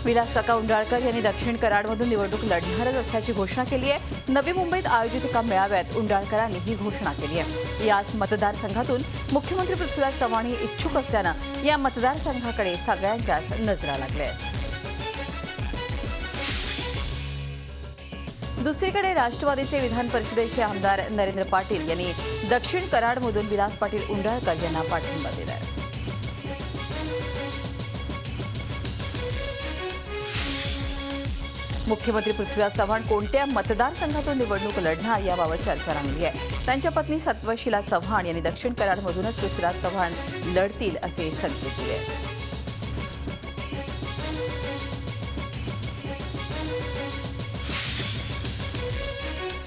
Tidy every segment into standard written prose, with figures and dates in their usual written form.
विलास काका उंडाळकर यांनी दक्षिण कराडमधून निवडणूक लढणारच असल्याची घोषणा केली आहे। नवी मुंबईत आयोजित एका मेळाव्यात उंडाळकरांनी ही घोषणा केली आहे। याच मतदारसंघातून मुख्यमंत्री पृथ्वीराज चव्हाण हे इच्छुक असल्यानं या मतदारसंघाकडे सगळ्यांच्याच नजरा लागल्या आहेत। दुसरीकडे राष्ट्रवादीचे विधान परिषदेचे आमदार नरेंद्र पाटील यांनी दक्षिण कराडमधून विलास पाटील उंडाळकर यांना पाठिंबा दिला आहे। मुख्यमंत्री पृथ्वीराज चव्हाण कोणत्या मतदारसंघातून निवडणूक लढणार याबाबत चर्चा रंगली आहे। त्यांच्या पत्नी सत्वशीला चव्हाण यांनी दक्षिण कराडमधूनच पृथ्वीराज चव्हाण लढतील असे संकेत दिले।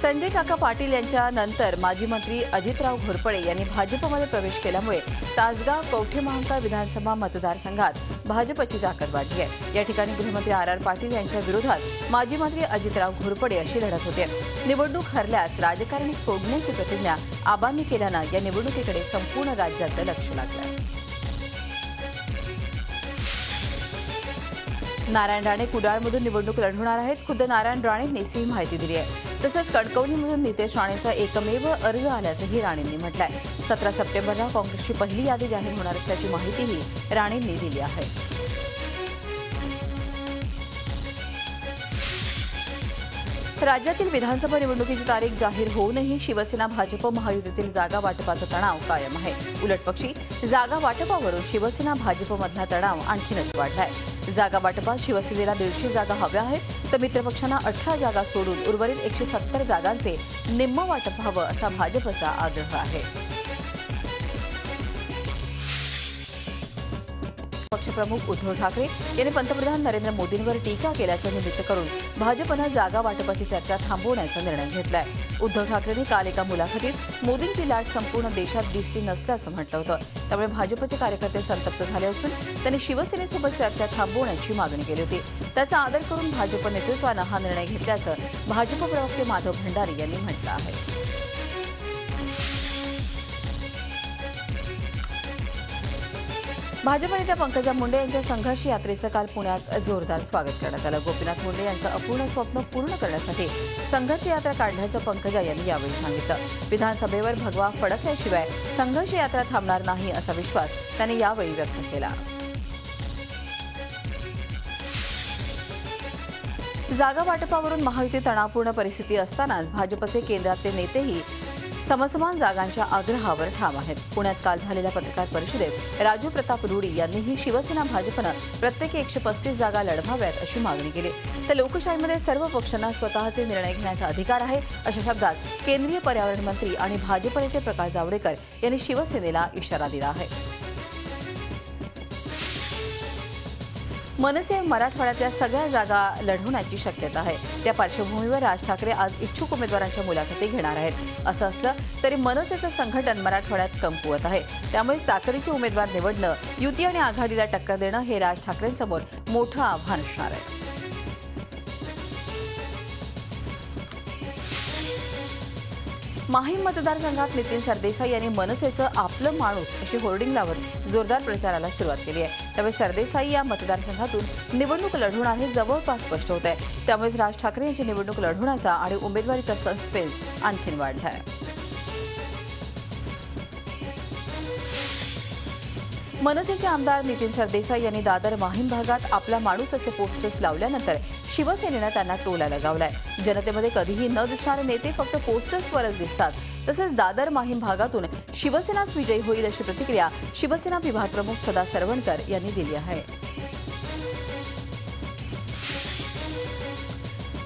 संजय काका पाटील यांच्या नंतर माजी मंत्री अजितराव घोरपडे यांनी भाजपमध्ये प्रवेश केल्यामुळे तासगाव कवठे महांकाळ विधानसभा मतदारसंघात भाजपची ताकद वाढली आहे। या ठिकाणी गृहमंत्री आर पाटील यांच्या विरोधात माजी मंत्री अजितराव घोरपडे अशी लढत होते। निवडणूक हरल्यास राजकारण सोडण्याची प्रतिज्ञा आबांनी केल्यानं या निवडणुकीकडे संपूर्ण राज्याचं लक्ष लागलं आहे। नारायण राणे कुडाळमधून निवडणूक लढवणार आहेत। खुद्द नारायण राणेंनी ही माहिती दिली आहे। तसंच कणकवलीमधून नितेश राणेंचा एकमेव अर्ज आल्याचंही राणेंनी म्हटलंय। 17 सप्टेंबरला काँग्रेसची पहिली यादी जाहीर होणार असल्याची माहितीही राणेंनी दिली आहे। राज्यातील विधानसभा निवडणुकीची तारीख जाहीर होऊनही शिवसेना भाजप महायुतीतील जागा वाटपाचा तणाव कायम आहे। उलटपक्षी जागा वाटपावरून शिवसेना भाजपमधला तणाव आणखीनच वाढलाय। जागा वाटपात शिवसेनेला 150 जागा हव्या आहेत, तर मित्रपक्षांना 18 जागा सोडून उर्वरित 170 जागांचे निम्म वाटप व्हावं असा भाजपचा आग्रह आहे। पक्षप्रमुख उद्धव ठाकरे यांनी पंतप्रधान नरेंद्र मोदींवर टीका केल्याचं निमित्त करून भाजपनं जागा वाटपाची चर्चा थांबवण्याचा निर्णय घेतलाय। उद्धव ठाकरेंनी काल एका मुलाखतीत मोदींची लाट संपूर्ण देशात दिसली नसल्याचं म्हटलं होतं। त्यामुळे भाजपचे कार्यकर्ते संतप्त झाले असून त्यांनी शिवसेनेसोबत चर्चा थांबवण्याची मागणी केली होती। त्याचा आदर करून भाजप नेतृत्वानं हा निर्णय घेतल्याचं भाजप प्रवक्ते माधव भंडारी यांनी म्हटलं आहे। भाजप नेत्या पंकजा मुंडे यांच्या संघर्ष यात्रेचं काल पुण्यात जोरदार स्वागत करण्यात आलं। गोपीनाथ मुंडे यांचं अपूर्ण स्वप्न पूर्ण करण्यासाठी संघर्ष यात्रा काढण्याचं पंकजा यांनी यावेळी सांगितलं। विधानसभेवर भगवा फडकल्याशिवाय संघर्ष यात्रा थांबणार नाही असा विश्वास त्यांनी यावेळी व्यक्त केला। जागा वाटपावरून महायुती तणावपूर्ण परिस्थिती असतानाच भाजपचे केंद्रातले नेतेही समसमान जागांच्या आग्रहावर ठाम आहेत। पुण्यात काल झालेल्या पत्रकार परिषदेत राजू प्रताप रुडी यांनीही शिवसेना भाजपनं प्रत्येकी 135 जागा लढवाव्यात अशी मागणी केली। तर लोकशाहीमध्ये सर्व पक्षांना स्वतःचे निर्णय घेण्याचा अधिकार आहे अशा शब्दात केंद्रीय पर्यावरण मंत्री आणि भाजप नेते प्रकाश जावडेकर यांनी शिवसेनेला इशारा दिला आहे। मनसे मराठवाड्यातल्या सगळ्या जागा लढवण्याची शक्यता आहे। त्या पार्श्वभूमीवर राज ठाकरे आज इच्छुक उमेदवारांच्या मुलाखती घेणार आहेत। असं असलं तरी मनसेचं संघटन मराठवाड्यात कमकुवत आहे। त्यामुळे ताकदीचे उमेदवार निवडणं, युती आणि आघाडीला टक्कर देणं हे राज ठाकरेंसमोर मोठं आव्हान असणार आहे। माहीम मतदारसंघात नितीन सरदेसाई यांनी मनसेचं आपलं माणूस अशी होर्डिंग लावत जोरदार प्रचाराला सुरुवात केली आहे। त्यामुळे सरदेसाई या मतदारसंघातून निवडणूक लढवणार हे जवळपास स्पष्ट होत आहे। त्यामुळेच राज ठाकरे यांची निवडणूक लढवण्याचा आणि उमेदवारीचा सस्पेन्स आणखीन वाढला आहे। मनसेचे आमदार नितीन सरदेसाई यांनी दादर माहीम भागात आपला माणूस असे पोस्टर्स लावल्यानंतर शिवसेनेनं त्यांना टोला लगावलाय। जनतेमध्ये कधीही न दिसणारे नेते फक्त पोस्टर्सवरच दिसतात। तसेच दादर माहीम भागातून शिवसेनाच विजयी होईल अशी प्रतिक्रिया शिवसेना विभाग प्रमुख सदा सरवणकर यांनी दिली आहे।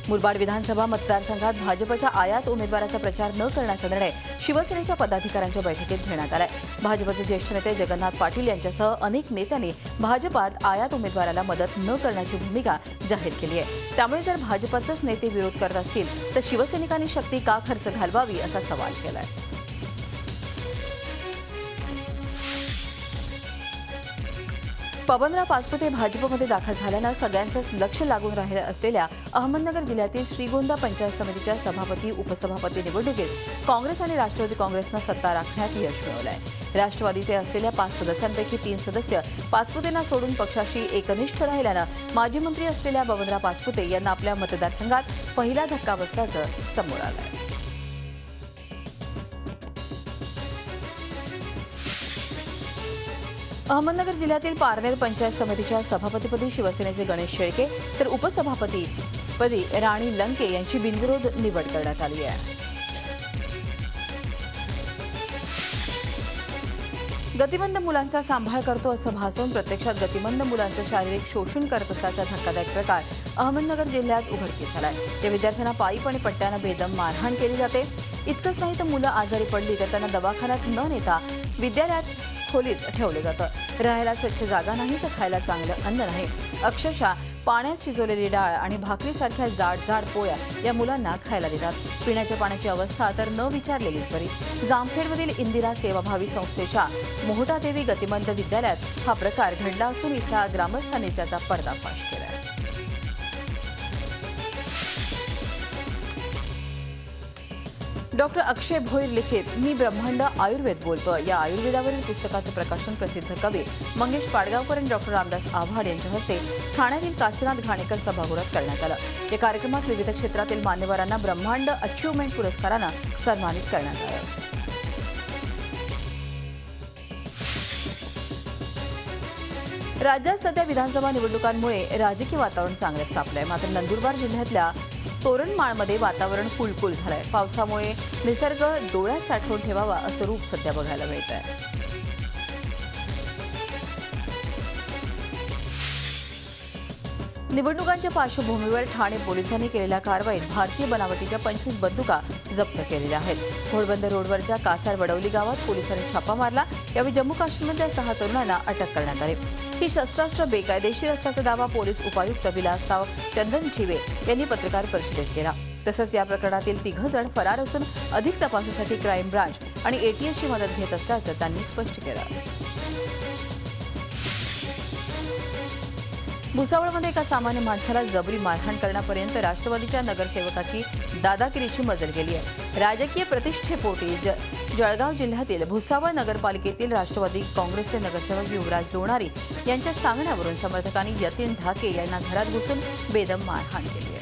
मुरबाड विधानसभा मतदारसंघात भाजपच्या आयात उमेदवाराचा प्रचार न करण्याचा निर्णय शिवसेनेच्या पदाधिकाऱ्यांच्या बैठकीत घेण्यात आलाय। भाजपचे ज्येष्ठ नेते जगन्नाथ पाटील यांच्यासह अनेक नेत्यांनी भाजपात आयात उमेदवाराला मदत न करण्याची भूमिका जाहीर केली आहे। त्यामुळे जर भाजपचेच नेते विरोध करत असतील तर शिवसैनिकांनी शक्ती का खर्च घालवावी असा सवाल केलाय। बबनराव पाचपुते भाजपमध्ये दाखल झाल्यानं सगळ्यांचंच लक्ष लागून राहिलं असलेल्या अहमदनगर जिल्ह्यातील श्रीगोंदा पंचायत समितीच्या सभापती उपसभापती निवडणुकीत काँग्रेस आणि राष्ट्रवादी काँग्रेसनं सत्ता राखण्यात यश मिळवलं आहे। राष्ट्रवादीचे असलेल्या 5 सदस्यांपैकी 3 सदस्य पाचपुतेंना सोडून पक्षाशी एकनिष्ठ राहिल्यानं माजी मंत्री असलेल्या बबनराव पाचपुते यांना आपल्या मतदारसंघात पहिला धक्का बसल्याचं समोर आलं आहे। अहमदनगर जिल्ह्यातील पारनेर पंचायत समितीच्या सभापतीपदी शिवसेनेचे गणेश शेळके तर उपसभापतीपदी राणी लंके यांची बिनविरोध निवड करण्यात आली आहे। गतिमंद मुलांचा सांभाळ करतो असं भासवून प्रत्यक्षात गतिमंद मुलांचं शारीरिक शोषण करत असल्याचा धक्कादायक प्रकार अहमदनगर जिल्ह्यात उघडकीस आलाय। या विद्यार्थ्यांना पाईप आणि पट्ट्यानं बेदम मारहाण केली जाते। इतकंच नाही तर मुलं आजारी पडली तर त्यांना दवाखान्यात न नेता विद्यालयात खोलीत ठेवले जातं। राहायला स्वच्छ जागा नाही तर खायला चांगलं अन्न नाही। अक्षरशः पाण्यात शिजवलेली डाळ आणि भाकरीसारख्या जाड पोळ्या या मुलांना खायला देतात। पिण्याच्या पाण्याची अवस्था तर न विचारलेलीच बरी। जामखेडमधील इंदिरा सेवाभावी संस्थेच्या मोहटादेवी गतिमंद विद्यालयात हा प्रकार घडला असून इथल्या ग्रामस्थांनी त्याचा पर्दाफाश केला। डॉक्टर अक्षय भोईर लिखित मी ब्रह्मांड आयुर्वेद बोलतो या आयुर्वेदावरील पुस्तकाचं प्रकाशन प्रसिद्ध कवी मंगेश पाडगावकर आणि डॉक्टर रामदास आव्हाड यांच्या हस्ते ठाण्यातील काशीनाथ घाणेकर सभागृहात करण्यात आलं। या कार्यक्रमात विविध क्षेत्रातील मान्यवरांना ब्रह्मांड अचिव्हमेंट पुरस्कारानं सन्मानित करण्यात आलं। राज्यात सध्या विधानसभा निवडणुकांमुळे राजकीय वातावरण चांगलंच तापलंय। मात्र नंदुरबार जिल्ह्यातल्या तोरणमाळमध्ये वातावरण कुलकुल झालंय। पावसामुळे निसर्ग डोळ्यात साठवून ठेवावा असं रूप सध्या बघायला मिळतंय। निवडणुकांच्या पार्श्वभूमीवर ठाणे पोलिसांनी केलेल्या कारवाईत भारतीय बनावटीच्या 25 बंदुका जप्त केलेल्या आहेत। घोडबंदर रोडवरच्या कासार वडवली गावात पोलिसांनी छापा मारला। यावेळी जम्मू काश्मीरमधल्या 6 तरुणांना अटक करण्यात आली। ही शस्त्रास्त्र बेकायदेशीर असल्याचा दावा पोलीस उपायुक्त विलासराव चंदन चिवे यांनी पत्रकार परिषदेत केला। तसंच या प्रकरणातील 3 जण फरार असून अधिक तपासासाठी क्राईम ब्रांच आणि एटीएसची मदत घेत असल्याचं त्यांनी स्पष्ट केलं। भुसावळमध्ये एका सामान्य माणसाला जबरी मारहाण करण्यापर्यंत राष्ट्रवादीच्या नगरसेवकाची दादागिरीची मजल गेली आहे। राजकीय प्रतिष्ठेपोटी जळगाव जिल्ह्यातील भुसावळ नगरपालिकेतील राष्ट्रवादी काँग्रेसचे नगरसेवक युवराज लोणारी यांच्या सांगण्यावरून समर्थकांनी यतीन ढाके यांना घरात घुसून बेदम मारहाण केली आहे।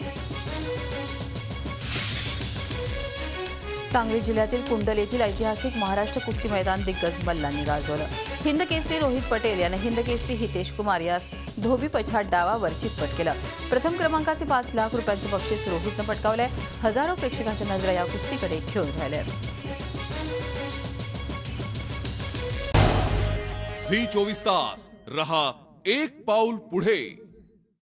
सांगली जिल्ह्यातील कुंडल येथील ऐतिहासिक महाराष्ट्र कुस्ती मैदान दिग्गज मल्लांनी गाजवलं। हिंद केसरी रोहित पटेल यानं हिंद केसरी हितेश कुमार यास धोबी पछाड डावावर चितपट केलं। प्रथम क्रमांकाचे 5 लाख रुपयांचं बक्षीस रोहितनं पटकावलंय। हजारो प्रेक्षकांच्या नजरा या कुस्तीकडे खेळून राहिल्या। झी 24 तास रहा एक पाऊल पुढे।